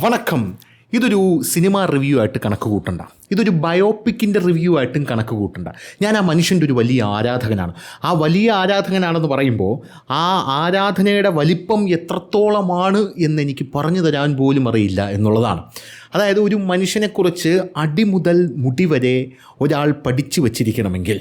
വണക്കം. ഇതൊരു cinema review ആയിട്ട് കണക്ക് കൂട്ടണ്ട, ഇതൊരു ബയോപിക്കിൻ്റെ റിവ്യൂ ആയിട്ടും കണക്ക് കൂട്ടണ്ട. ഞാൻ ആ മനുഷ്യൻ്റെ ഒരു വലിയ ആരാധകനാണ്. ആ വലിയ ആരാധകനാണെന്ന് പറയുമ്പോൾ ആ ആരാധനയുടെ വലിപ്പം എത്രത്തോളമാണ് എന്നെനിക്ക് പറഞ്ഞു തരാൻ പോലും അറിയില്ല എന്നുള്ളതാണ്. അതായത് ഒരു മനുഷ്യനെക്കുറിച്ച് അടിമുതൽ മുടി വരെ ഒരാൾ പഠിച്ചു വച്ചിരിക്കണമെങ്കിൽ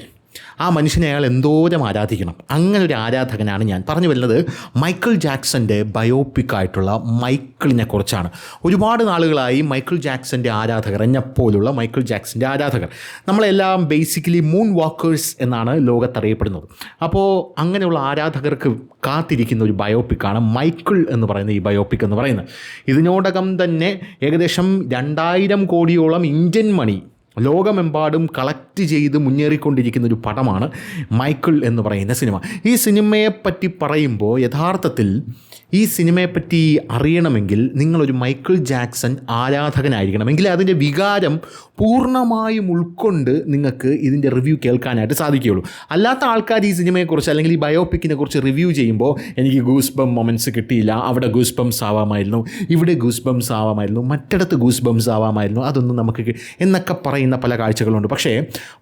ആ മനുഷ്യനെ അയാൾ എന്തോരം ആരാധിക്കണം. അങ്ങനെ ഒരു ആരാധകനാണ് ഞാൻ. പറഞ്ഞു വരുന്നത് മൈക്കിൾ ജാക്സൻ്റെ ബയോപിക്കായിട്ടുള്ള മൈക്കിളിനെ കുറിച്ചാണ്. ഒരുപാട് നാളുകളായി മൈക്കിൾ ജാക്സൻ്റെ ആരാധകർ, എന്നെപ്പോലുള്ള മൈക്കിൾ ജാക്സൻ്റെ ആരാധകർ, നമ്മളെല്ലാം ബേസിക്കലി മൂൺ വാക്കേഴ്സ് എന്നാണ് ലോകത്തറിയപ്പെടുന്നത്. അപ്പോൾ അങ്ങനെയുള്ള ആരാധകർക്ക് കാത്തിരിക്കുന്ന ഒരു ബയോപിക്കാണ് മൈക്കിൾ എന്ന് പറയുന്ന ഈ ബയോപിക് എന്ന് പറയുന്നത്. ഇതിനോടകം തന്നെ ഏകദേശം 2000 കോടിയോളം ഇന്ത്യൻ മണി ലോകമെമ്പാടും കളക്ട് ചെയ്ത് മുന്നേറിക്കൊണ്ടിരിക്കുന്ന ഒരു പടമാണ് മൈക്കിൾ എന്ന് പറയുന്ന സിനിമ. ഈ സിനിമയെപ്പറ്റി പറയുമ്പോൾ യഥാർത്ഥത്തിൽ ഈ സിനിമയെപ്പറ്റി അറിയണമെങ്കിൽ നിങ്ങളൊരു മൈക്കിൾ ജാക്സൺ ആരാധകനായിരിക്കണം. എങ്കിൽ അതിൻ്റെ വികാരം പൂർണ്ണമായും ഉൾക്കൊണ്ട് നിങ്ങൾക്ക് ഇതിൻ്റെ റിവ്യൂ കേൾക്കാനായിട്ട് സാധിക്കുകയുള്ളൂ. അല്ലാത്ത ആൾക്കാർ ഈ സിനിമയെക്കുറിച്ച് അല്ലെങ്കിൽ ഈ ബയോപിക്കിനെ കുറിച്ച് റിവ്യൂ ചെയ്യുമ്പോൾ എനിക്ക് ഗൂസ് ബം മൊമെൻറ്റ്സ് കിട്ടിയില്ല, അവിടെ ഗൂസ് ബംസ് ആവാമായിരുന്നു, ഇവിടെ ഗൂസ് ബംസ് ആവാമായിരുന്നു, മറ്റിടത്ത് ഗൂസ് ബംസ് ആവാമായിരുന്നു, അതൊന്നും നമുക്ക് എന്നൊക്കെ പറയുന്ന പല കാഴ്ചകളുണ്ട്. പക്ഷേ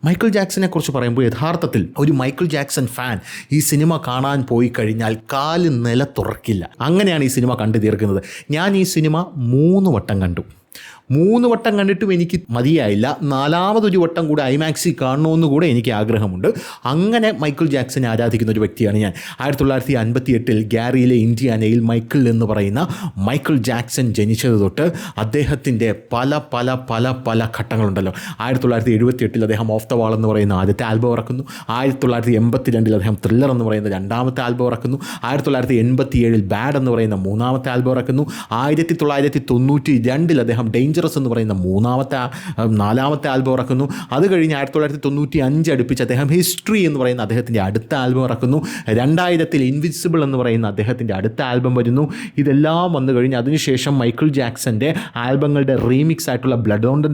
മൈക്കിൾ ജാക്സനെ കുറിച്ച് പറയുമ്പോൾ യഥാർത്ഥത്തിൽ ഒരു മൈക്കിൾ ജാക്സൺ ഫാൻ ഈ സിനിമ കാണാൻ പോയി കഴിഞ്ഞാൽ കാല് നിലത്തുറക്കില്ല. അങ്ങനെയാണ് ഈ സിനിമ കണ്ടു തീർക്കുന്നത്. ഞാൻ ഈ സിനിമ 3 വട്ടം കണ്ടു. 3 വട്ടം കണ്ടിട്ടും എനിക്ക് മതിയായില്ല. 4ാമതൊരു വട്ടം കൂടെ ഐമാക്സിൽ കാണണമെന്ന് കൂടെ എനിക്ക് ആഗ്രഹമുണ്ട്. അങ്ങനെ മൈക്കിൾ ജാക്സനെ ആരാധിക്കുന്ന ഒരു വ്യക്തിയാണ് ഞാൻ. 1958 ഗ്യാരിയിലെ ഇൻഡിയാനയിൽ മൈക്കിൾ എന്ന് പറയുന്ന മൈക്കിൾ ജാക്സൺ ജനിച്ചത് തൊട്ട് അദ്ദേഹത്തിൻ്റെ പല പല പല പല ഘട്ടങ്ങളുണ്ടല്ലോ. 1978 അദ്ദേഹം ഓഫ് ദ വാൾ എന്ന് പറയുന്ന ആദ്യത്തെ ആൽബം ഇറക്കുന്നു. 1982 അദ്ദേഹം ത്രില്ലർ എന്ന് പറയുന്ന 2ാമത്തെ ആൽബം ഇറക്കുന്നു. 1987 ബാഡ് എന്ന് പറയുന്ന 3ാമത്തെ ആൽബം ഇറക്കുന്നു. 1992 അദ്ദേഹം ഡേഞ്ചറസ് എന്ന് പറയുന്ന 4ാമത്തെ ആൽബം ഇറക്കുന്നു. അത് കഴിഞ്ഞ് 1995 അടുപ്പിച്ച് അദ്ദേഹം ഹിസ്റ്ററി എന്ന് പറയുന്ന അദ്ദേഹത്തിൻ്റെ അടുത്ത ആൽബം ഇറക്കുന്നു. 2000 ഇൻവിസിബിൾ എന്ന് പറയുന്ന അദ്ദേഹത്തിൻ്റെ അടുത്ത ആൽബം വരുന്നു. ഇതെല്ലാം വന്നു കഴിഞ്ഞ് അതിനുശേഷം മൈക്കിൾ ജാക്സൻ്റെ ആൽബങ്ങളുടെ റീമിക്സ് ആയിട്ടുള്ള blood on the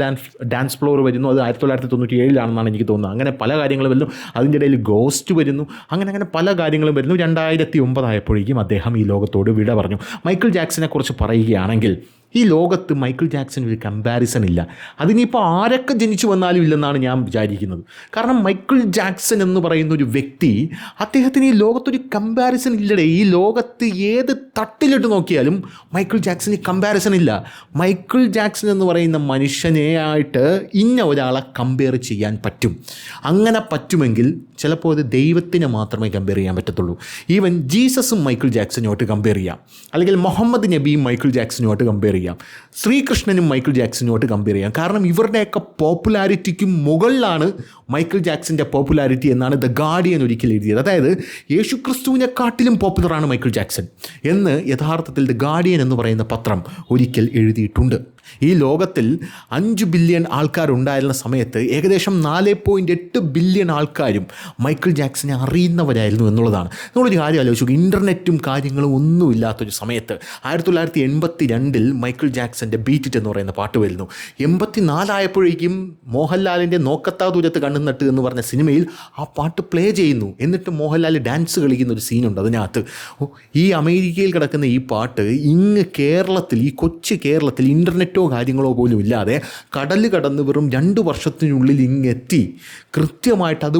dance floor വരുന്നു. അത് 1997 എനിക്ക് തോന്നുന്നത്. അങ്ങനെ പല കാര്യങ്ങളും വരുന്നു. അതിൻ്റെ ഇടയിൽ ഗോസ്റ്റ് വരുന്നു. അങ്ങനെ പല കാര്യങ്ങളും വരുന്നു. 2009 ആയപ്പോഴേക്കും അദ്ദേഹം ഈ ലോകത്തോട് വിട പറഞ്ഞു. മൈക്കിൾ ജാക്സനെ കുറിച്ച് പറയുകയാണെങ്കിൽ ഈ ലോകത്ത് മൈക്കിൾ ജാക്സൺ ഒരു കമ്പാരിസൺ ഇല്ല. അതിനിപ്പോൾ ആരൊക്കെ ജനിച്ചു വന്നാലും ഇല്ലെന്നാണ് ഞാൻ വിചാരിക്കുന്നത്. കാരണം മൈക്കിൾ ജാക്സൺ എന്ന് പറയുന്ന ഒരു വ്യക്തി, അദ്ദേഹത്തിന് ഈ ലോകത്തൊരു കമ്പാരിസൺ ഇല്ലടേ. ഈ ലോകത്ത് ഏത് തട്ടിലിട്ട് നോക്കിയാലും മൈക്കിൾ ജാക്സന് കമ്പാരിസൺ ഇല്ല. മൈക്കിൾ ജാക്സൺ എന്ന് പറയുന്ന മനുഷ്യനെ ആയിട്ട് ഇന്ന ഒരാളെ കമ്പയർ ചെയ്യാൻ പറ്റും. അങ്ങനെ പറ്റുമെങ്കിൽ ചിലപ്പോൾ അത് ദൈവത്തിനെ മാത്രമേ കമ്പയർ ചെയ്യാൻ പറ്റത്തുള്ളൂ. ഈവൻ ജീസസും മൈക്കിൾ ജാക്സനുമായിട്ട് കമ്പയർ ചെയ്യാം, അല്ലെങ്കിൽ മുഹമ്മദ് നബിയും മൈക്കിൾ ജാക്സനുമായിട്ട് കമ്പയർ ചെയ്യാം, ശ്രീകൃഷ്ണനും മൈക്കിൾ ജാക്സനുമായിട്ട് കമ്പയർ ചെയ്യാം. കാരണം ഇവരുടെയൊക്കെ പോപ്പുലാരിറ്റിക്കും മുകളിലാണ് മൈക്കിൾ ജാക്സൻ്റെ പോപ്പുലാരിറ്റി എന്നാണ് ദ ഗാർഡിയൻ ഒരിക്കൽ എഴുതിയത്. അതായത് യേശുക്രിസ്തുവിനെക്കാട്ടിലും പോപ്പുലറാണ് മൈക്കിൾ ജാക്സൺ എന്ന് യഥാർത്ഥത്തിൽ ദ ഗാർഡിയൻ എന്ന് പറയുന്ന പത്രം ഒരിക്കൽ എഴുതിയിട്ടുണ്ട്. ഈ ലോകത്തിൽ 5 ബില്യൺ ആൾക്കാരുണ്ടായിരുന്ന സമയത്ത് ഏകദേശം 4.8 ബില്യൺ ആൾക്കാരും മൈക്കിൾ ജാക്സനെ അറിയുന്നവരായിരുന്നു എന്നുള്ളതാണ്. നമ്മളൊരു കാര്യം ആലോചിച്ചു. ഇൻ്റർനെറ്റും കാര്യങ്ങളും ഒന്നുമില്ലാത്തൊരു സമയത്ത് 1982 മൈക്കിൾ ജാക്സൻ്റെ ബീറ്റ് ഇറ്റ് എന്ന് പറയുന്ന പാട്ട് വരുന്നു. 84 ആയപ്പോഴേക്കും മോഹൻലാലിൻ്റെ നോക്കത്താ ദൂരത്ത് കണ്ണുനട്ട് എന്ന് പറഞ്ഞ സിനിമയിൽ ആ പാട്ട് പ്ലേ ചെയ്യുന്നു. എന്നിട്ട് മോഹൻലാൽ ഡാൻസ് കളിക്കുന്ന ഒരു സീനുണ്ട് അതിനകത്ത്. ഈ അമേരിക്കയിൽ കിടക്കുന്ന ഈ പാട്ട് ഇങ്ങ് കേരളത്തിൽ, ഈ കൊച്ചു കേരളത്തിൽ ഇൻ്റർനെറ്റോ കാര്യങ്ങളോ പോലും ഇല്ലാതെ കടൽ കടന്ന് വെറും 2 വർഷത്തിനുള്ളിൽ ഇങ്ങെത്തി. കൃത്യമായിട്ട് അത്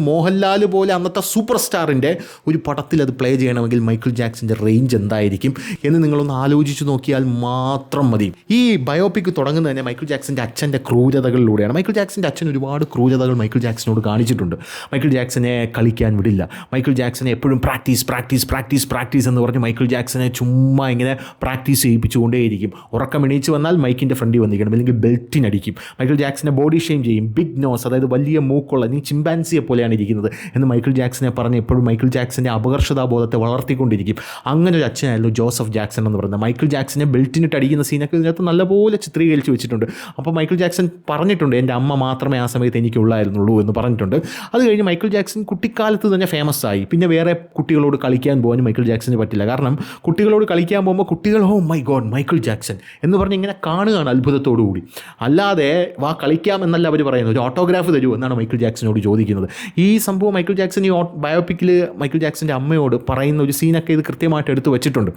മോഹൻലാൽ പോലെ അന്നത്തെ സൂപ്പർ സ്റ്റാറിൻ്റെ ഒരു പടത്തിൽ അത് പ്ലേ ചെയ്യണമെങ്കിൽ മൈക്കിൾ ജാക്സൻ്റെ റേഞ്ച് എന്തായിരിക്കും എന്ന് നിങ്ങളൊന്ന് ആലോചിച്ച് നോക്കിയാൽ മാത്രം മതി. ഈ ബയോപിക് തുടങ്ങുന്നത് തന്നെ മൈക്കിൾ ജാക്സൻ്റെ അച്ഛൻ്റെ ക്രൂരതകളിലൂടെയാണ്. മൈക്കിൾ ജാക്സൻ്റെ അച്ഛൻ ഒരുപാട് ക്രൂരതകൾ മൈക്കിൾ ജാക്സനോട് കാണിച്ചിട്ടുണ്ട്. മൈക്കിൾ ജാക്സനെ കളിക്കാൻ വിടില്ല. മൈക്കിൾ ജാക്സനെ എപ്പോഴും പ്രാക്ടീസ് എന്ന് പറഞ്ഞ് മൈക്കിൾ ജാക്സനെ ചുമ്മാ ഇങ്ങനെ പ്രാക്ടീസ് ചെയ്യിപ്പിച്ചുകൊണ്ടേയിരിക്കും. ഉറക്കം എണീച്ച് വന്നാൽ മൈക്കിൻ്റെ ഫ്രണ്ടിൽ വന്നിരിക്കണം, അല്ലെങ്കിൽ ബെൽറ്റിനടിക്കും. മൈക്കിൾ ജാക്സനെ ബോഡി ഷെയിം ചെയ്യും. ബിഗ് നോസ്, അതായത് വലിയ മൂക്കുള്ള, നീ ചിമ്പാൻസി പോലെയാണ് ഇരിക്കുന്നത് എന്ന് മൈക്കിൾ ജാക്സനെ പറഞ്ഞ് എപ്പോഴും മൈക്കിൾ ജാക്സൻ്റെ അപകർഷതാബോധത്തെ വളർത്തിക്കൊണ്ടിരിക്കും. അങ്ങനെ ഒരു അച്ഛനായിരുന്നു ജോസഫ് ജാക്സൺ എന്ന് പറയുന്നത്. മൈക്കിൾ ജാക്സനെ ബെൽറ്റിനിട്ട് അടിക്കുന്ന സീനൊക്കെ ഇതിനകത്ത് നല്ലപോലെ ചിത്രീകരിച്ച് വെച്ചിട്ടുണ്ട്. അപ്പോൾ മൈക്കിൾ ജാക്സൺ പറഞ്ഞിട്ടുണ്ട്, എൻ്റെ അമ്മ മാത്രമേ ആ സമയത്ത് എനിക്കുള്ളായിരുന്നുള്ളൂ എന്ന് പറഞ്ഞിട്ടുണ്ട്. അത് കഴിഞ്ഞ് മൈക്കിൾ ജാക്സൺ കുട്ടിക്കാലത്ത് തന്നെ ഫേമസ് ആയി. പിന്നെ വേറെ കുട്ടികളോട് കളിക്കാൻ പോകാനും മൈക്കിൾ ജാക്സന് പറ്റില്ല. കാരണം കുട്ടികളോട് കളിക്കാൻ പോകുമ്പോൾ കുട്ടികൾ oh my god Michael Jackson എന്ന് പറഞ്ഞ് ഇങ്ങനെ കാണുകയാണ് അത്ഭുതത്തോടു കൂടി. അല്ലാതെ വാ കളിക്കാം എന്നല്ല അവർ പറയുന്നത്. ഒരു ഓട്ടോഗ്രാഫ് തരൂ എന്നാണ് മൈക്കിൾ ജാക്സനോട് ചോദിക്കുന്നത്. ഈ സംഭവം മൈക്കിൾ ജാക്സൺ ഈ ബയോപിക്കിൽ മൈക്കിൾ ജാക്സൻ്റെ അമ്മയോട് പറയുന്ന ഒരു സീനൊക്കെ ഇത് കൃത്യമായിട്ട് എടുത്തു വെച്ചിട്ടുണ്ട്.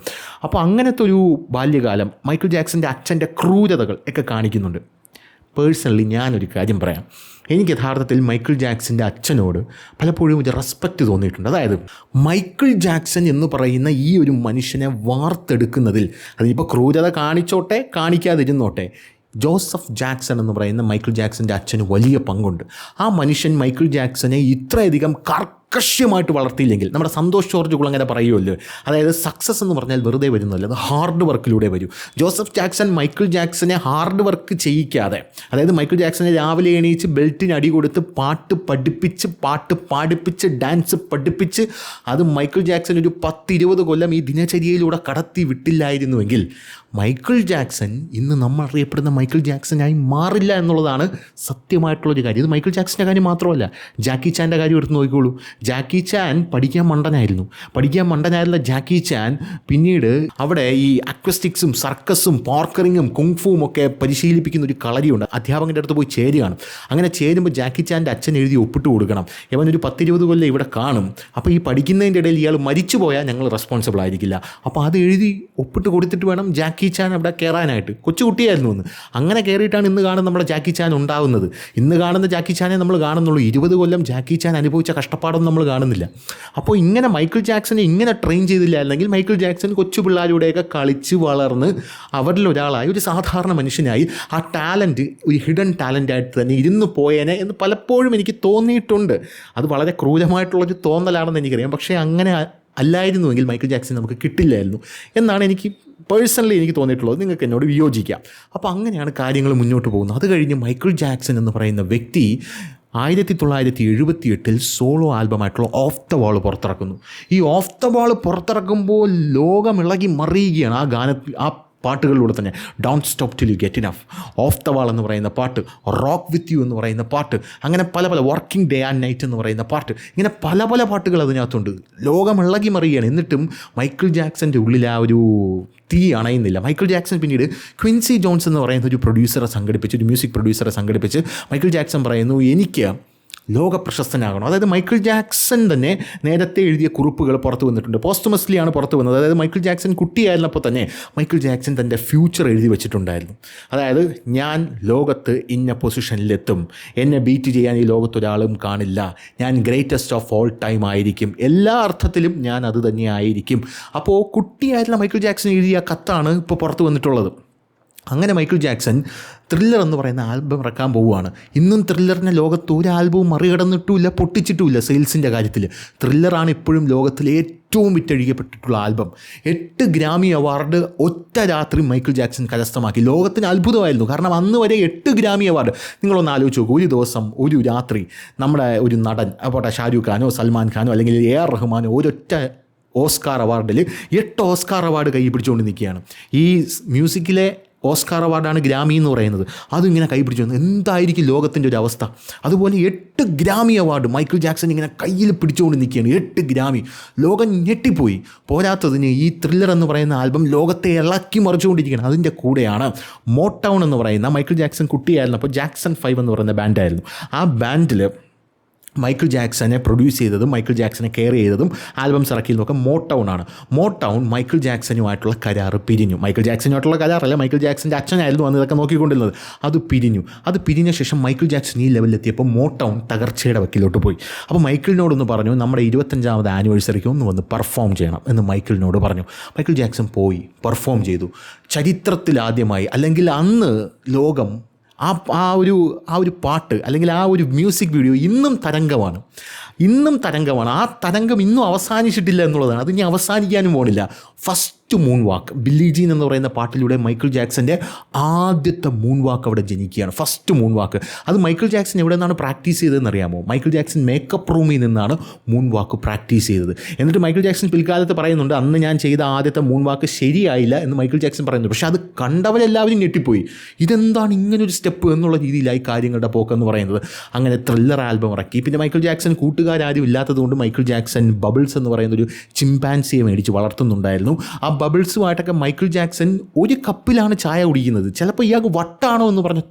അപ്പോൾ അങ്ങനത്തെ ഒരു ബാല്യകാലം, മൈക്കിൾ ജാക്സൻ്റെ അച്ഛൻ്റെ ക്രൂരതകൾ ഒക്കെ കാണിക്കുന്നുണ്ട്. പേഴ്സണലി ഞാനൊരു കാര്യം പറയാം, എനിക്ക് യഥാർത്ഥത്തിൽ മൈക്കിൾ ജാക്സൻ്റെ അച്ഛനോട് പലപ്പോഴും ഒരു റെസ്പെക്റ്റ് തോന്നിയിട്ടുണ്ട്. അതായത് മൈക്കിൾ ജാക്സൺ എന്ന് പറയുന്ന ഈ ഒരു മനുഷ്യനെ വാർത്തെടുക്കുന്നതിൽ, അതിനിപ്പോൾ ക്രൂരത കാണിച്ചോട്ടെ കാണിക്കാതിരുന്നോട്ടെ, ജോസഫ് ജാക്സൺ എന്ന് പറയുന്ന മൈക്കിൾ ജാക്സൻ്റെ അച്ഛന് വലിയ പങ്കുണ്ട്. ആ മനുഷ്യൻ മൈക്കിൾ ജാക്സനെ ഇത്രയധികം കർക്കശ്യമായിട്ട് വളർത്തിയില്ലെങ്കിൽ, നമ്മുടെ സന്തോഷ് ജോർജ് കുളങ്ങര പറയുമല്ലോ, അതായത് സക്സസ് എന്ന് പറഞ്ഞാൽ വെറുതെ വരുന്നതല്ല, അത് ഹാർഡ് വർക്കിലൂടെ വരൂ. ജോസഫ് ജാക്സൺ മൈക്കിൾ ജാക്സനെ ഹാർഡ് വർക്ക് ചെയ്യിക്കാതെ, അതായത് മൈക്കിൾ ജാക്സനെ രാവിലെ എണീച്ച് ബെൽറ്റിന് അടി കൊടുത്ത് പാട്ട് പാടിപ്പിച്ച് ഡാൻസ് പഠിപ്പിച്ച് അത് മൈക്കിൾ ജാക്സൺ ഒരു 10-20 കൊല്ലം ഈ ദിനചര്യയിലൂടെ കടത്തി വിട്ടില്ലായിരുന്നുവെങ്കിൽ മൈക്കിൾ ജാക്സൺ ഇന്ന് നമ്മൾ അറിയപ്പെടുന്ന മൈക്കിൾ ജാക്സനായി മാറില്ല എന്നുള്ളതാണ് സത്യമായിട്ടുള്ളൊരു കാര്യം. ഇത് മൈക്കിൾ ജാക്സൻ്റെ കാര്യം മാത്രമല്ല, ജാക്കി ചാൻ്റെ കാര്യം എടുത്ത് നോക്കിക്കോളൂ. ജാക്കി ചാൻ പഠിക്കാൻ മണ്ടനായിരുന്ന ജാക്കി ചാൻ പിന്നീട് അവിടെ ഈ അക്വസ്റ്റിക്സും സർക്കസും പാർക്കറിങ്ങും കുങ്ഫുവും ഒക്കെ പരിശീലിപ്പിക്കുന്ന ഒരു കളരിയുണ്ട്. അധ്യാപകൻ്റെ അടുത്ത് പോയി ചേരുകയാണ്. അങ്ങനെ ചേരുമ്പോൾ ജാക്കി ചാൻ്റെ അച്ഛൻ എഴുതി ഒപ്പിട്ട് കൊടുക്കണം, ഇവനൊരു 10-20 കൊല്ലം ഇവിടെ കാണും, അപ്പോൾ ഈ പഠിക്കുന്നതിൻ്റെ ഇടയിൽ ഇയാൾ മരിച്ചു പോയാൽ ഞങ്ങൾ റെസ്പോൺസിബിൾ ആയിരിക്കില്ല. അപ്പോൾ അത് എഴുതി ഒപ്പിട്ട് കൊടുത്തിട്ട് വേണം ജാക്കി ചാൻ അവിടെ കയറാനായിട്ട്. കൊച്ചുകുട്ടിയായിരുന്നു എന്ന്. അങ്ങനെ കയറിയിട്ടാണ് ഇന്ന് കാണുന്ന നമ്മുടെ ജാക്കി ചാൻ ഉണ്ടാകുന്നത്. ഇന്ന് കാണുന്ന ജാക്കി ചാനെ നമ്മൾ കാണുന്നുള്ളൂ. 20 കൊല്ലം ജാക്കി ചാൻ അനുഭവിച്ച കഷ്ടപ്പാടൊന്നും നമ്മൾ കാണുന്നില്ല. അപ്പോൾ ഇങ്ങനെ മൈക്കിൾ ജാക്സനെ ഇങ്ങനെ ട്രെയിൻ ചെയ്തില്ല അല്ലെങ്കിൽ മൈക്കിൾ ജാക്സൺ കൊച്ചു പിള്ളേരുടെയൊക്കെ കളിച്ച് വളർന്ന് അവരിൽ ഒരാളായി ഒരു സാധാരണ മനുഷ്യനായി ആ ടാലൻറ്റ് ഒരു ഹിഡൻ ടാലൻ്റായിട്ട് തന്നെ ഇരുന്ന് പോയേനെ എന്ന് പലപ്പോഴും എനിക്ക് തോന്നിയിട്ടുണ്ട്. അത് വളരെ ക്രൂരമായിട്ടുള്ളൊരു തോന്നലാണെന്ന് എനിക്കറിയാം. പക്ഷേ അങ്ങനെ അല്ലായിരുന്നുവെങ്കിൽ മൈക്കിൾ ജാക്സൺ നമുക്ക് കിട്ടില്ലായിരുന്നു എന്നാണ് എനിക്ക് പേഴ്സണലി എനിക്ക് തോന്നിയിട്ടുള്ളത്. നിങ്ങൾക്ക് എന്നോട് വിയോജിക്കാം. അപ്പോൾ അങ്ങനെയാണ് കാര്യങ്ങൾ മുന്നോട്ട് പോകുന്നത്. അത് കഴിഞ്ഞ് മൈക്കിൾ ജാക്സൺ എന്ന് പറയുന്ന വ്യക്തി 1978 സോളോ ആൽബമായിട്ടുള്ള ഓഫ് ദ വാൾ പുറത്തിറക്കുന്നു. ഈ ഓഫ് ദ വാൾ പുറത്തിറക്കുമ്പോൾ ലോകമിളകി മറിയുകയാണ് ആ പാട്ടുകളിലൂടെ തന്നെ. Don't stop till you get enough, of the wall എന്ന് പറയുന്ന പാട്ട്, റോക്ക് വിത്ത് യു എന്ന് പറയുന്ന പാട്ട്, അങ്ങനെ പല വർക്കിംഗ് ഡേ ആൻഡ് നൈറ്റ് എന്ന് പറയുന്ന പാട്ട്, ഇങ്ങനെ പല പാട്ടുകൾ അതിനകത്തുണ്ട്. ലോകമിളകി മറിയുകയാണ്. എന്നിട്ടും മൈക്കിൾ ജാക്സൻ്റെ ഉള്ളിൽ ആ ഒരു തീ അണയുന്നില്ല. മൈക്കിൾ ജാക്സൺ പിന്നീട് ക്വിൻസി ജോൺസ് എന്ന് പറയുന്ന ഒരു മ്യൂസിക് പ്രൊഡ്യൂസറെ സംഘടിപ്പിച്ച് മൈക്കിൾ ജാക്സൺ പറയുന്നു, എനിക്ക് ലോക പ്രശസ്തനാകണം. അതായത് മൈക്കിൾ ജാക്സൺ തന്നെ നേരത്തെ എഴുതിയ കുറിപ്പുകൾ പുറത്തു വന്നിട്ടുണ്ട്. പോസ്റ്റ്മസ്ലിയാണ് പുറത്തു വന്നത്. അതായത് മൈക്കിൾ ജാക്സൺ കുട്ടിയായിരുന്നപ്പോൾ തന്നെ മൈക്കിൾ ജാക്സൺ തൻ്റെ ഫ്യൂച്ചർ എഴുതി വെച്ചിട്ടുണ്ടായിരുന്നു. അതായത് ഞാൻ ലോകത്ത് ഇന്ന പൊസിഷനിലെത്തും, എന്നെ ബീറ്റ് ചെയ്യാൻ ഈ ലോകത്തൊരാളും കാണില്ല, ഞാൻ ഗ്രേറ്റസ്റ്റ് ഓഫ് ഓൾ ടൈം ആയിരിക്കും, എല്ലാ അർത്ഥത്തിലും ഞാൻ അത് തന്നെ ആയിരിക്കും. അപ്പോൾ കുട്ടിയായിരുന്ന മൈക്കിൾ ജാക്സൺ എഴുതിയ കത്താണ് ഇപ്പോൾ പുറത്തു വന്നിട്ടുള്ളത്. അങ്ങനെ മൈക്കിൾ ജാക്സൺ ത്രില്ലർ എന്ന് പറയുന്ന ആൽബം ഇറക്കാൻ പോവുകയാണ്. ഇന്നും ത്രില്ലറിനെ ലോകത്ത് ഒരു ആൽബവും മറികടന്നിട്ടുമില്ല, പൊട്ടിച്ചിട്ടുമില്ല സെയിൽസിൻ്റെ കാര്യത്തിൽ. ത്രില്ലറാണ് ഇപ്പോഴും ലോകത്തിലെ ഏറ്റവും വിറ്റഴിക്കപ്പെട്ടിട്ടുള്ള ആൽബം. 8 ഗ്രാമി അവാർഡ് ഒറ്റ രാത്രി മൈക്കിൾ ജാക്സൺ കരസ്ഥമാക്കി. ലോകത്തിന് അത്ഭുതമായിരുന്നു. കാരണം അന്ന് വരെ 8 ഗ്രാമി അവാർഡ്, നിങ്ങളൊന്ന് ആലോചിച്ച് നോക്കൂ. ഒരു ദിവസം ഒരു രാത്രി നമ്മുടെ ഒരു നടൻ, അപ്പോൾ ഷാരൂഖ് ഖാനോ സൽമാൻ ഖാനോ അല്ലെങ്കിൽ AR റഹ്മാനോ ഒരൊറ്റ ഓസ്കാർ അവാർഡിൽ 8 ഓസ്കാർ അവാർഡ് കൈ പിടിച്ചുകൊണ്ട് നിൽക്കുകയാണ്. ഈ മ്യൂസിക്കിലെ ഓസ്കാർ അവാർഡാണ് ഗ്രാമി എന്ന് പറയുന്നത്. അതിങ്ങനെ കൈ പിടിച്ചു വന്നു. എന്തായിരിക്കും ലോകത്തിൻ്റെ ഒരു അവസ്ഥ? അതുപോലെ 8 ഗ്രാമി അവാർഡ് മൈക്കിൾ ജാക്സൺ ഇങ്ങനെ കയ്യിൽ പിടിച്ചുകൊണ്ട് നിൽക്കുകയാണ്. 8 ഗ്രാമി. ലോകം ഞെട്ടിപ്പോയി. പോരാത്തതിന് ഈ ത്രില്ലർ എന്ന് പറയുന്ന ആൽബം ലോകത്തെ ഇളക്കി മറിച്ചുകൊണ്ടിരിക്കുകയാണ്. അതിൻ്റെ കൂടെയാണ് മോട്ടൗൺ എന്ന് പറയുന്ന മൈക്കിൾ ജാക്സൺ കുട്ടിയായിരുന്നു. അപ്പോൾ ജാക്സൺ 5 എന്ന് പറയുന്ന ബാൻഡായിരുന്നു. ആ ബാൻഡിൽ മൈക്കിൾ ജാക്സനെ പ്രൊഡ്യൂസ് ചെയ്തതും മൈക്കിൾ ജാക്സനെ കെയർ ചെയ്തതും ആൽബംസ് ഇറക്കിയതൊക്കെ മോട്ടൗൺ ആണ്. മോട്ടൗൺ മൈക്കിൾ ജാക്സനുമായിട്ടുള്ള കരാറ് പിരിഞ്ഞു. മൈക്കിൾ ജാക്സനുമായിട്ടുള്ള കരാറല്ല, മൈക്കിൾ ജാക്സൻ്റെ അച്ഛനായിരുന്നു അന്ന് ഇതൊക്കെ നോക്കിക്കൊണ്ടിരുന്നത്. അത് പിരിഞ്ഞ ശേഷം മൈക്കിൾ ജാക്സൺ ഈ ലെവലിലെത്തിയപ്പോൾ മോട്ടൗൺ തകർച്ചയുടെ വക്കിലോട്ട് പോയി. അപ്പോൾ മൈക്കിളിനോടൊന്ന് പറഞ്ഞു, നമ്മുടെ 25ാമത് ആനിവേഴ്സറിക്ക് ഒന്ന് വന്ന് പെർഫോം ചെയ്യണം എന്ന് മൈക്കിളിനോട് പറഞ്ഞു. മൈക്കിൾ ജാക്സൺ പോയി പെർഫോം ചെയ്തു. ചരിത്രത്തിലാദ്യമായി, അല്ലെങ്കിൽ അന്ന് ലോകം ആ ഒരു പാട്ട് അല്ലെങ്കിൽ ആ ഒരു മ്യൂസിക് വീഡിയോ ഇന്നും തരംഗമാണ്. ആ തരംഗം ഇന്നും അവസാനിച്ചിട്ടില്ല എന്നുള്ളതാണ്. അത് ഇനി അവസാനിക്കാനും പോണില്ല. First moonwalk, Billie Jean എന്ന് പറയുന്ന പാട്ടിലൂടെ മൈക്കിൾ ജാക്സൻ്റെ ആദ്യത്തെ മൂൺ വാക്ക് അവിടെ ജനിക്കുകയാണ്. ഫസ്റ്റ് മൂൺ വാക്ക്. അത് മൈക്കിൾ ജാക്സൺ എവിടെ നിന്നാണ് പ്രാക്ടീസ് ചെയ്തതെന്ന് അറിയാമോ? മൈക്കിൾ ജാക്സൺ മേക്കപ്പ് റൂമിൽ നിന്നാണ് മൂൺ വാക്ക് പ്രാക്ടീസ് ചെയ്തത്. എന്നിട്ട് മൈക്കിൾ ജാക്സൺ പിൽക്കാലത്ത് പറയുന്നുണ്ട്, അന്ന് ഞാൻ ചെയ്ത ആദ്യത്തെ മൂൺ വാക്ക് ശരിയായില്ല എന്ന് മൈക്കിൾ ജാക്സൺ പറയുന്നു. പക്ഷേ അത് കണ്ടവരെല്ലാവരും ഞെട്ടിപ്പോയി. ഇതെന്താണ് ഇങ്ങനൊരു സ്റ്റെപ്പ് എന്നുള്ള രീതിയിലായി കാര്യങ്ങളുടെ പോക്കെന്ന് പറയുന്നത്. അങ്ങനെ ത്രില്ലർ ആൽബം ഇറക്കി. പിന്നെ മൈക്കിൾ ജാക്സൺ കൂട്ടുകാരും ഇല്ലാത്തതുകൊണ്ട് മൈക്കിൾ ജാക്സൺ ബബിൾസ് എന്ന് പറയുന്നൊരു ചിമ്പാൻസിയെ മേടിച്ച് വളർത്തുന്നുണ്ടായിരുന്നു. ആ ബബിൾസുമായിട്ടൊക്കെ മൈക്കിൾ ജാക്സൺ ഒരു കപ്പിലാണ് ചായ കുടിക്കുന്നത്. ചിലപ്പോൾ ഇയാൾക്ക് വട്ടാണോ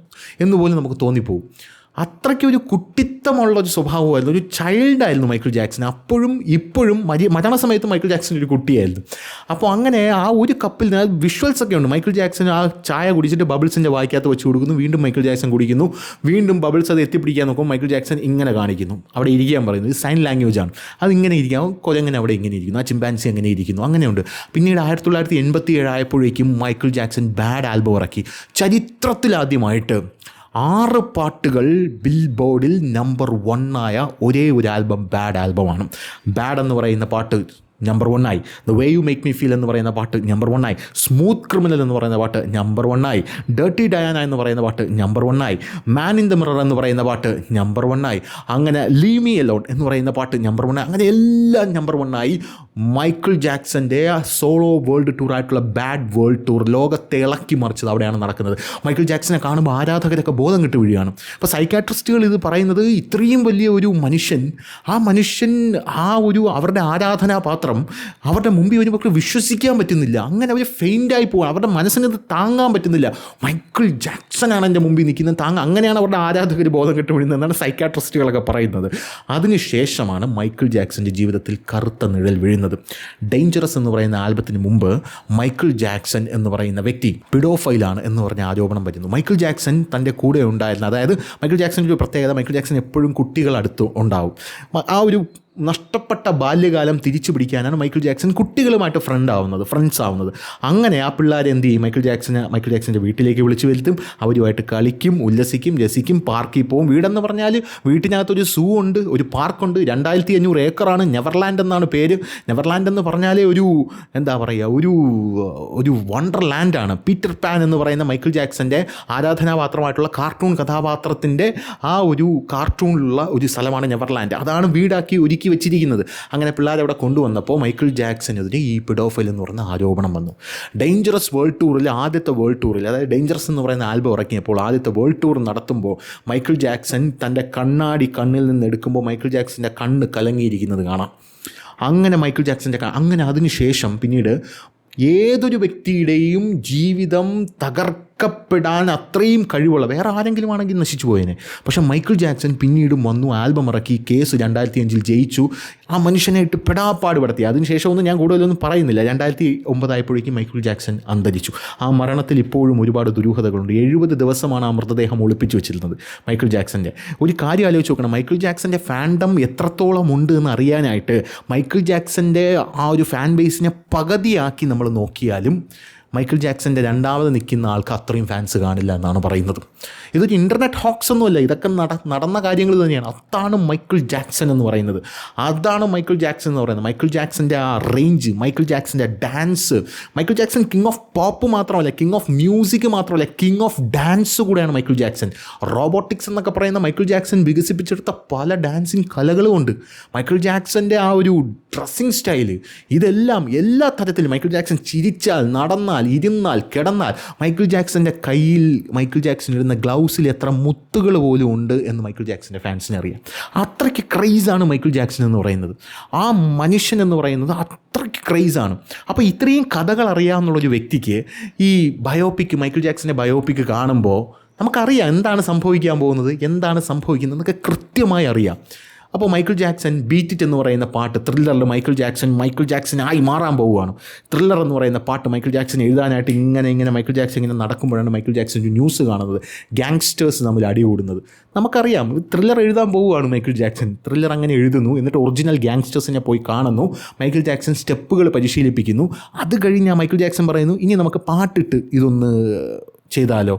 എന്ന് പോലും നമുക്ക് തോന്നിപ്പോവും. അത്രയ്ക്കൊരു കുട്ടിത്തമുള്ളൊരു സ്വഭാവമായിരുന്നു, ഒരു ചൈൽഡായിരുന്നു മൈക്കിൾ ജാക്സൺ. അപ്പോഴും ഇപ്പോഴും മരണസമയത്ത് മൈക്കിൾ ജാക്സൺ ഒരു കുട്ടിയായിരുന്നു. അപ്പോൾ അങ്ങനെ ആ ഒരു കപ്പിൽ വിഷ്വൽസ് ഒക്കെ ഉണ്ട്. മൈക്കിൾ ജാക്സൺ ആ ചായ കുടിച്ചിട്ട് ബബിൾസിൻ്റെ വായിക്കകത്ത് വെച്ച് കൊടുക്കുന്നു, വീണ്ടും മൈക്കിൾ ജാക്സൺ കുടിക്കുന്നു, വീണ്ടും ബബിൾസ് അത് എത്തിപ്പിടിക്കാൻ നോക്കും, മൈക്കിൾ ജാക്സൺ ഇങ്ങനെ കാണിക്കുന്നു, അവിടെ ഇരിക്കാൻ പറയുന്നു. ഇത് സൈൻ ലാംഗ്വേജാണ്. അതിങ്ങനെ ഇരിക്കാം, കൊരങ്ങനെ അവിടെ ഇങ്ങനെ ഇരിക്കുന്നു, ആ ചിമ്പാൻസി അങ്ങനെ ഇരിക്കുന്നു, അങ്ങനെയുണ്ട്. പിന്നീട് 1987 ആയപ്പോഴേക്കും മൈക്കിൾ ജാക്സൺ ബാഡ് ആൽബം ഇറക്കി. ചരിത്രത്തിലാദ്യമായിട്ട് 6 പാട്ടുകൾ ബിൽബോർഡിൽ നമ്പർ 1 ആയ ഒരേ ഒരു ആൽബം ബാഡ് ആൽബമാണ്. ബാഡ് എന്ന് പറയുന്ന പാട്ട് നമ്പർ 1 ആയി. The way you make me feel എന്ന് പറയുന്ന പാട്ട് നമ്പർ 1 ആയി. സ്മൂത്ത് ക്രിമിനൽ എന്ന് പറയുന്ന പാട്ട് നമ്പർ 1 ആയി. ഡേർട്ടി ഡയാന എന്ന് പറയുന്ന പാട്ട് നമ്പർ 1 ആയി. മാൻ ഇൻ ദ മിറർ എന്ന് പറയുന്ന പാട്ട് നമ്പർ 1 ആയി. അങ്ങനെ ലീവ് മീ അലോൺ എന്ന് പറയുന്ന പാട്ട് നമ്പർ 1 ആയി. അങ്ങനെ എല്ലാം നമ്പർ 1 ആയി. മൈക്കിൾ ജാക്സൻ്റെ ആ സോളോ വേൾഡ് ടൂർ ആയിട്ടുള്ള ബാഡ് വേൾഡ് ടൂർ ലോകത്തെ ഇളക്കി മറിച്ചത് അവിടെയാണ് നടക്കുന്നത്. മൈക്കിൾ ജാക്സനെ കാണുമ്പോൾ ആരാധകരൊക്കെ ബോധം കിട്ടി വീഴുകയാണ്. അപ്പോൾ സൈക്കാട്രിസ്റ്റുകൾ ഇത് പറയുന്നത്, ഇത്രയും വലിയ ഒരു മനുഷ്യൻ, ആ മനുഷ്യൻ ആ ഒരു അവരുടെ ആരാധനാപാത്രം അവരുടെ മുമ്പിൽ വരുമ്പോൾ വിശ്വസിക്കാൻ പറ്റുന്നില്ല. അങ്ങനെ അവർ ഫെയിൻ്റായി പോകുക, അവരുടെ മനസ്സിനത് താങ്ങാൻ പറ്റുന്നില്ല. മൈക്കിൾ ജാക്സനാണ് എൻ്റെ മുമ്പിൽ നിൽക്കുന്നത്, അങ്ങനെയാണ് അവരുടെ ആരാധകർ ബോധം കെട്ട് വീഴുന്നത് എന്നാണ് സൈക്കാട്രിസ്റ്റുകളൊക്കെ പറയുന്നത്. അതിനുശേഷമാണ് മൈക്കിൾ ജാക്സൻ്റെ ജീവിതത്തിൽ കറുത്ത നിഴൽ വീഴുന്നത്. ഡേഞ്ചറസ് എന്ന് പറയുന്ന ആൽബത്തിന് മുമ്പ് മൈക്കിൾ ജാക്സൺ എന്ന് പറയുന്ന വ്യക്തി പിഡോഫൈലാണ് എന്ന് പറഞ്ഞ ആരോപണം വരുന്നു. മൈക്കിൾ ജാക്സൺ തൻ്റെ കൂടെ ഉണ്ടായിരുന്ന, അതായത് മൈക്കിൾ ജാക്സൻ്റെ ഒരു പ്രത്യേകത, മൈക്കിൾ ജാക്സൺ എപ്പോഴും കുട്ടികൾ അടുത്ത് ഉണ്ടാവും. ആ ഒരു നഷ്ടപ്പെട്ട ബാല്യകാലം തിരിച്ചു പിടിക്കാനാണ് മൈക്കിൾ ജാക്സൺ കുട്ടികളുമായിട്ട് ഫ്രണ്ട്സ് ആവുന്നത്. അങ്ങനെ ആ പിള്ളേരെ എന്ത് ചെയ്യും, മൈക്കിൾ ജാക്സൻ്റെ വീട്ടിലേക്ക് വിളിച്ചു വരുത്തും, അവരുമായിട്ട് കളിക്കും, ഉല്ലസിക്കും, രസിക്കും, പാർക്കിൽ പോവും. വീടെന്ന് പറഞ്ഞാൽ വീട്ടിനകത്തൊരു സൂ ഉണ്ട്, ഒരു പാർക്കുണ്ട്, 2500 ഏക്കറാണ്. നെവർലാൻഡ് എന്നാണ് പേര്. നെവർലാൻഡ് എന്ന് പറഞ്ഞാൽ ഒരു എന്താ പറയുക, ഒരു വണ്ടർലാൻഡാണ്. പീറ്റർ പാൻ എന്ന് പറയുന്ന മൈക്കിൾ ജാക്സൻ്റെ ആരാധനാപാത്രമായിട്ടുള്ള കാർട്ടൂൺ കഥാപാത്രത്തിൻ്റെ ആ ഒരു കാർട്ടൂണിലുള്ള ഒരു സ്ഥലമാണ് നെവർലാൻഡ്. അതാണ് വീടാക്കി ഒരുക്കി വെച്ചിരിക്കുന്നത്. അങ്ങനെ പിള്ളേരെ അവിടെ കൊണ്ടുവന്നപ്പോൾ മൈക്കിൾ ജാക്സനെതിരെ ഈ പിഡോഫൈൽ എന്ന് പറയുന്ന ആരോപണം വന്നു. ഡേഞ്ചറസ് വേൾഡ് ടൂറിൽ, ആദ്യത്തെ വേൾഡ് ടൂറിൽ, അതായത് ഡേഞ്ചറസ് എന്ന് പറയുന്ന ആൽബം ഇറക്കിയപ്പോൾ ആദ്യത്തെ വേൾഡ് ടൂർ നടത്തുമ്പോൾ മൈക്കിൾ ജാക്സൺ തൻ്റെ കണ്ണിൽ നിന്ന് എടുക്കുമ്പോൾ മൈക്കിൾ ജാക്സൻ്റെ കണ്ണ് കലങ്ങിയിരിക്കുന്നത് കാണാം. അങ്ങനെ മൈക്കിൾ ജാക്സൻ്റെ അങ്ങനെ അതിനുശേഷം പിന്നീട് ഏതൊരു വ്യക്തിയുടെയും ജീവിതം തകർക്കപ്പെടാൻ അത്രയും കഴിവുള്ള വേറെ ആരെങ്കിലും ആണെങ്കിൽ നശിച്ചു പോയേനെ. പക്ഷേ മൈക്കിൾ ജാക്സൺ പിന്നീടും വന്നു, ആൽബം ഇറക്കി, കേസ് 2005 ജയിച്ചു, ആ മനുഷ്യനായിട്ട് പെടാപ്പാട് പെടുത്തി. അതിനുശേഷമൊന്നും ഞാൻ കൂടുതലൊന്നും പറയുന്നില്ല. 2009 ആയപ്പോഴേക്കും മൈക്കിൾ ജാക്സൺ അന്തരിച്ചു. ആ മരണത്തിൽ ഇപ്പോഴും ഒരുപാട് ദുരൂഹതകളുണ്ട്. 70 ദിവസമാണ് ആ മൃതദേഹം ഒളിപ്പിച്ചു വെച്ചിരുന്നത് മൈക്കിൾ ജാക്സൻ്റെ. ഒരു കാര്യം ആലോചിച്ച് നോക്കണം, മൈക്കിൾ ജാക്സൻ്റെ ഫാൻഡം എത്രത്തോളം ഉണ്ട് എന്ന് അറിയാനായിട്ട് മൈക്കിൾ ജാക്സൻ്റെ ആ ഒരു ഫാൻ ബേസിനെ പകുതിയാക്കി നമ്മൾ നോക്കിയാലും മൈക്കിൾ ജാക്സൻ്റെ രണ്ടാമത് നിൽക്കുന്ന ആൾക്ക് അത്രയും ഫാൻസ് കാണില്ല എന്നാണ് പറയുന്നത്. ഇതൊരു ഇൻ്റർനെറ്റ് ഹോക്സ് ഒന്നുമല്ല, ഇതൊക്കെ നടന്ന കാര്യങ്ങൾ തന്നെയാണ്. അതാണ് മൈക്കിൾ ജാക്സൺ എന്ന് പറയുന്നത്. മൈക്കിൾ ജാക്സൻ്റെ ആ റേഞ്ച്, മൈക്കിൾ ജാക്സൻ്റെ dance. Michael Jackson king of pop മാത്രമല്ല, കിങ് ഓഫ് മ്യൂസിക് മാത്രമല്ല, കിങ് ഓഫ് ഡാൻസ് കൂടെയാണ് മൈക്കിൾ ജാക്സൺ. റോബോട്ടിക്സ് എന്നൊക്കെ പറയുന്ന മൈക്കിൾ ജാക്സൺ വികസിപ്പിച്ചെടുത്ത പല ഡാൻസിങ് കലകളും ഉണ്ട്. മൈക്കിൾ ജാക്സൻ്റെ ആ ഒരു ഡ്രസ്സിങ് സ്റ്റൈല്, ഇതെല്ലാം എല്ലാ തരത്തിലും മൈക്കിൾ ജാക്സൺ ചിരിച്ചാൽ, നടന്നാൽ, ഇരുന്നാൽ, കിടന്നാൽ, മൈക്കിൾ ജാക്സൻ്റെ കയ്യിൽ, മൈക്കിൾ ജാക്സൺ ഇടുന്ന ഗ്ലൗസിൽ എത്ര മുത്തുകൾ പോലും ഉണ്ട് എന്ന് മൈക്കിൾ ജാക്സൻ്റെ ഫാൻസിനെ അറിയാം. അത്രയ്ക്ക് ക്രൈസാണ് മൈക്കിൾ ജാക്സൺ എന്ന് പറയുന്നത്. ആ മനുഷ്യൻ എന്ന് പറയുന്നത് അത്രയ്ക്ക് ക്രൈസാണ്. അപ്പോൾ ഇത്രയും കഥകൾ അറിയാമെന്നുള്ളൊരു വ്യക്തിക്ക് ഈ മൈക്കിൾ ജാക്സൻ്റെ ബയോപിക്ക് കാണുമ്പോൾ നമുക്കറിയാം എന്താണ് സംഭവിക്കാൻ പോകുന്നത്, എന്താണ് സംഭവിക്കുന്നത് എന്നൊക്കെ കൃത്യമായി അറിയാം. അപ്പോൾ മൈക്കിൾ ജാക്സൺ ബീറ്റ് ഇറ്റ് എന്ന് പറയുന്ന പാട്ട്, ത്രില്ലറിൽ മൈക്കിൾ ജാക്സനായി മാറാൻ പോവുകയാണ്. ത്രില്ലർ എന്ന് പറയുന്ന പാട്ട് മൈക്കിൾ ജാക്സൺ എഴുതാനായിട്ട് ഇങ്ങനെ മൈക്കിൾ ജാക്സൺ ഇങ്ങനെ നടക്കുമ്പോഴാണ് മൈക്കിൾ ജാക്സൺ ഒരു ന്യൂസ് കാണുന്നത്, ഗാങ്സ്റ്റേഴ്സ് തമ്മിൽ അടികൂടുന്നത്. നമുക്കറിയാം ത്രില്ലർ എഴുതാൻ പോവുകയാണ് മൈക്കിൾ ജാക്സൺ. ത്രില്ലർ അങ്ങനെ എഴുതുന്നു, എന്നിട്ട് ഒറിജിനൽ ഗാങ്സ്റ്റേഴ്സിനെ പോയി കാണുന്നു, മൈക്കിൾ ജാക്സൺ സ്റ്റെപ്പുകൾ പരിശീലിപ്പിക്കുന്നു. അത് കഴിഞ്ഞാൽ മൈക്കിൾ ജാക്സൺ പറയുന്നു, ഇനി നമുക്ക് പാട്ടിട്ട് ഇതൊന്ന് ചെയ്താലോ.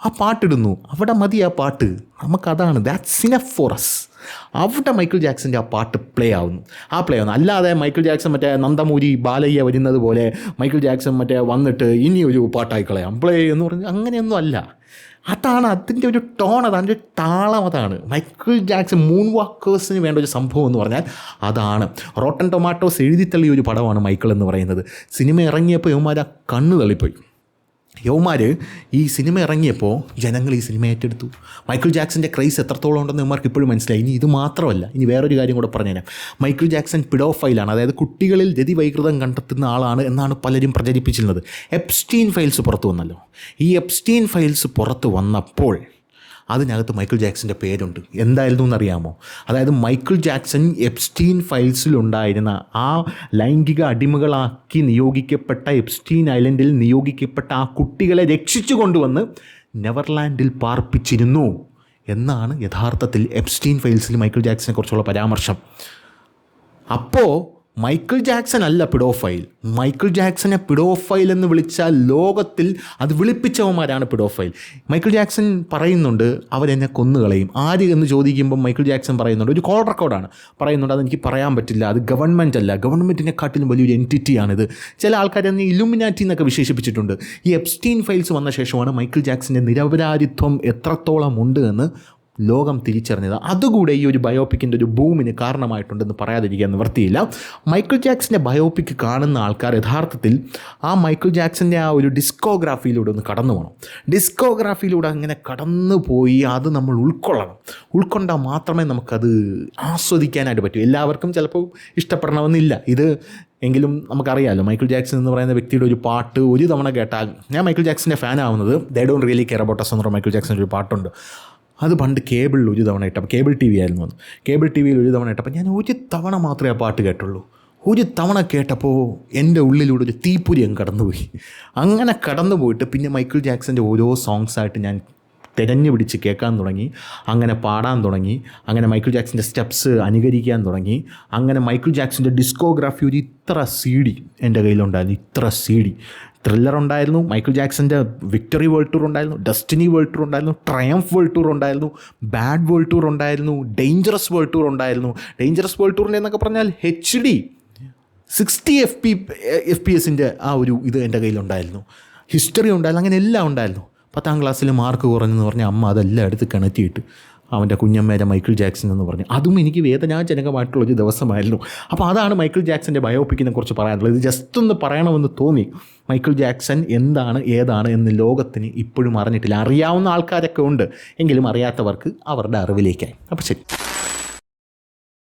ആ പാട്ടിടുന്നു, അവിടെ മതി ആ പാട്ട്, നമുക്കതാണ്, ദാറ്റ്സ് ഇനഫ് ഫോർ അസ്. അവിടെ മൈക്കിൾ ജാക്സൻ്റെ ആ പാട്ട് പ്ലേ ആവുന്നു. അല്ലാതെ മൈക്കിൾ ജാക്സൺ മറ്റേ നന്ദമൂരി ബാലയ്യ വരുന്നത് പോലെ മൈക്കിൾ ജാക്സൺ വന്നിട്ട് ഇനി ഒരു പാട്ടായി കളയാം പ്ലേ എന്ന് പറഞ്ഞ് അങ്ങനെയൊന്നും അല്ല. അതാണ് അതിൻ്റെ ഒരു ടോൺ, അതിൻ്റെ ഒരു താളം. അതാണ് മൈക്കിൾ ജാക്സൺ മൂൺ വാക്കേഴ്സിന് വേണ്ട ഒരു സംഭവം എന്ന് പറഞ്ഞാൽ അതാണ്. റോട്ടൻ ടൊമാറ്റോസ് എഴുതിത്തള്ളിയ ഒരു പടമാണ് മൈക്കിൾ എന്ന് പറയുന്നത്. സിനിമ ഇറങ്ങിയപ്പോൾ ഇവന്മാർ ആ കണ്ണ് തള്ളിപ്പോയി. യവന്മാർ ഈ സിനിമ ഇറങ്ങിയപ്പോൾ ജനങ്ങൾ ഈ സിനിമ ഏറ്റെടുത്തു. മൈക്കിൾ ജാക്സൻ്റെ ക്രൈസ് എത്രത്തോളം ഉണ്ടെന്ന് ഇവന്മാർക്ക് ഇപ്പോഴും മനസ്സിലായി. ഇനി ഇത് മാത്രമല്ല, ഇനി വേറൊരു കാര്യം കൂടെ പറഞ്ഞുതരാം. മൈക്കിൾ ജാക്സൺ പിഡോഫൈലാണ്, അതായത് കുട്ടികളിൽ രതിവൈകൃതം കണ്ടെത്തുന്ന ആളാണ് എന്നാണ് പലരും പ്രചരിപ്പിച്ചിരുന്നത്. എപ്സ്റ്റീൻ ഫയൽസ് പുറത്തു വന്നല്ലോ. ഈ എപ്സ്റ്റീൻ ഫയൽസ് പുറത്ത് വന്നപ്പോൾ അതിനകത്ത് മൈക്കിൾ ജാക്സൻ്റെ പേരുണ്ട്. എന്തായിരുന്നു എന്നറിയാമോ? അതായത് മൈക്കിൾ ജാക്സൺ എപ്സ്റ്റീൻ ഫയൽസിലുണ്ടായിരുന്ന ആ ലൈംഗിക അടിമകളാക്കി നിയോഗിക്കപ്പെട്ട എപ്സ്റ്റീൻ ഐലൻഡിൽ നിയോഗിക്കപ്പെട്ട ആ കുട്ടികളെ രക്ഷിച്ചു കൊണ്ടുവന്ന് നെവർലാൻഡിൽ പാർപ്പിച്ചിരുന്നു എന്നാണ് യഥാർത്ഥത്തിൽ എപ്സ്റ്റീൻ ഫയൽസിൽ മൈക്കിൾ ജാക്സനെ കുറിച്ചുള്ള പരാമർശം. അപ്പോൾ മൈക്കിൾ ജാക്സൺ അല്ല പിഡോഫൈൽ. മൈക്കിൾ ജാക്സനെ പിഡോഫൈൽ എന്ന് വിളിച്ചാൽ ലോകത്തിൽ അത് വിളിപ്പിച്ചവന്മാരാണ് പിഡോഫൈൽ. മൈക്കിൾ ജാക്സൺ പറയുന്നുണ്ട് അവരെന്നെ കൊന്നുകളയും. ആര് എന്ന് ചോദിക്കുമ്പോൾ മൈക്കിൾ ജാക്സൺ പറയുന്നുണ്ട്, ഒരു കോൾ റെക്കോർഡാണ് പറയുന്നുണ്ട്, അതെനിക്ക് പറയാൻ പറ്റില്ല, അത് ഗവൺമെൻറ് അല്ല, ഗവൺമെൻറ്റിനെക്കാട്ടിലും വലിയൊരു എൻറ്റിറ്റിയാണിത്. ചില ആൾക്കാരെന്നെ ഇലുമിനാറ്റി എന്നൊക്കെ വിശേഷിപ്പിച്ചിട്ടുണ്ട്. ഈ എപ്സ്റ്റീൻ ഫയൽസ് വന്ന ശേഷമാണ് മൈക്കിൾ ജാക്സൻ്റെ നിരപരാധിത്വം എത്രത്തോളം ഉണ്ട് എന്ന് ലോകം തിരിച്ചറിഞ്ഞത്. അതുകൂടെ ഈ ഒരു ബയോപിക്കിൻ്റെ ഒരു ബൂമിന് കാരണമായിട്ടുണ്ടെന്ന് പറയാതിരിക്കാൻ നിവർത്തിയില്ല. മൈക്കിൾ ജാക്സൻ്റെ ബയോപിക്ക് കാണുന്ന ആൾക്കാർ യഥാർത്ഥത്തിൽ ആ മൈക്കിൾ ജാക്സൻ്റെ ആ ഒരു ഡിസ്കോഗ്രാഫിയിലൂടെ ഒന്ന് കടന്നു പോകണം. ഡിസ്കോഗ്രാഫിയിലൂടെ അങ്ങനെ കടന്നു പോയി അത് നമ്മൾ ഉൾക്കൊണ്ടാൽ മാത്രമേ നമുക്കത് ആസ്വദിക്കാനായിട്ട് പറ്റൂ. എല്ലാവർക്കും ചിലപ്പോൾ ഇഷ്ടപ്പെടണമെന്നില്ല ഇത്. എങ്കിലും നമുക്കറിയാമല്ലോ മൈക്കിൾ ജാക്സൺ എന്ന് പറയുന്ന വ്യക്തിയുടെ ഒരു പാട്ട് ഒരു തവണ കേട്ടാൽ, ഞാൻ മൈക്കിൾ ജാക്സൻ്റെ ഫാനാവുന്നത് they don't really care about us എന്ന് പറഞ്ഞ മൈക്കിൾ ജാക്സൻ്റെ ഒരു പാട്ടുണ്ട്. അത് പണ്ട് കേബിളിൽ ഒരു തവണ ഇട്ടപ്പോൾ, കേബിൾ ടി വി ആയിരുന്നു അത്, കേബിൾ ടി വിയിൽ ഒരു തവണ ഇട്ടപ്പോൾ ഞാൻ ഒരു തവണ മാത്രമേ ആ പാട്ട് കേട്ടുള്ളൂ. ഒരു തവണ കേട്ടപ്പോൾ എൻ്റെ ഉള്ളിലൂടെ ഒരു തീപ്പൊരി അങ്ങ് കടന്നുപോയി. അങ്ങനെ കടന്നു പോയിട്ട് പിന്നെ മൈക്കിൾ ജാക്സൻ്റെ ഓരോ സോങ്സായിട്ട് ഞാൻ തിരഞ്ഞു പിടിച്ച് കേൾക്കാൻ തുടങ്ങി, അങ്ങനെ പാടാൻ തുടങ്ങി, അങ്ങനെ മൈക്കിൾ ജാക്സൻ്റെ സ്റ്റെപ്സ് അനുകരിക്കാൻ തുടങ്ങി. അങ്ങനെ മൈക്കിൾ ജാക്സൻ്റെ ഡിസ്കോഗ്രാഫി ഒരു ഇത്ര CD എൻ്റെ കയ്യിലുണ്ടായിരുന്നു, ഇത്ര CD. ത്രില്ലർ ഉണ്ടായിരുന്നു, മൈക്കിൾ ജാക്സൻ്റെ വിക്ടറി വേൾഡ് ടൂർ ഉണ്ടായിരുന്നു, ഡെസ്റ്റിനി വേൾഡ് ടൂർ ഉണ്ടായിരുന്നു, ട്രയംഫ് വേൾഡ് ടൂർ ഉണ്ടായിരുന്നു, ബാഡ് വേൾഡ് ടൂർ ഉണ്ടായിരുന്നു, ഡേഞ്ചറസ് വേൾഡ് ടൂർ ഉണ്ടായിരുന്നു. ഡേഞ്ചറസ് വേൾഡ് ടൂറിൻ്റെ എന്നൊക്കെ പറഞ്ഞാൽ HD 60 FPS ആ ഒരു ഇത് എൻ്റെ കയ്യിലുണ്ടായിരുന്നു. ഹിസ്റ്ററി ഉണ്ടായിരുന്നു, അങ്ങനെ എല്ലാം ഉണ്ടായിരുന്നു. 10ാം ക്ലാസ്സിൽ മാർക്ക് കുറഞ്ഞെന്ന് പറഞ്ഞാൽ അമ്മ അതെല്ലാം എടുത്ത് കിണറ്റിയിട്ട് അവൻ്റെ കുഞ്ഞമ്മേരെ മൈക്കിൾ ജാക്സൺ എന്ന് പറഞ്ഞു. അതും എനിക്ക് വേദനാജനകമായിട്ടുള്ളൊരു ദിവസമായിരുന്നു. അപ്പോൾ അതാണ് മൈക്കിൾ ജാക്സൻ്റെ ബയോപിക്കിനെ കുറിച്ച് പറയാനുള്ളത്. ഇത് ജസ്റ്റ് ഒന്ന് പറയണമെന്ന് തോന്നി. മൈക്കിൾ ജാക്സൺ എന്താണ് ഏതാണ് എന്ന് ലോകത്തിന് ഇപ്പോഴും അറിഞ്ഞിട്ടില്ല. അറിയാവുന്ന ആൾക്കാരൊക്കെ ഉണ്ട്, എങ്കിലും അറിയാത്തവർക്ക് അവരുടെ അറിവിലേക്കായി. അപ്പോൾ ശരി.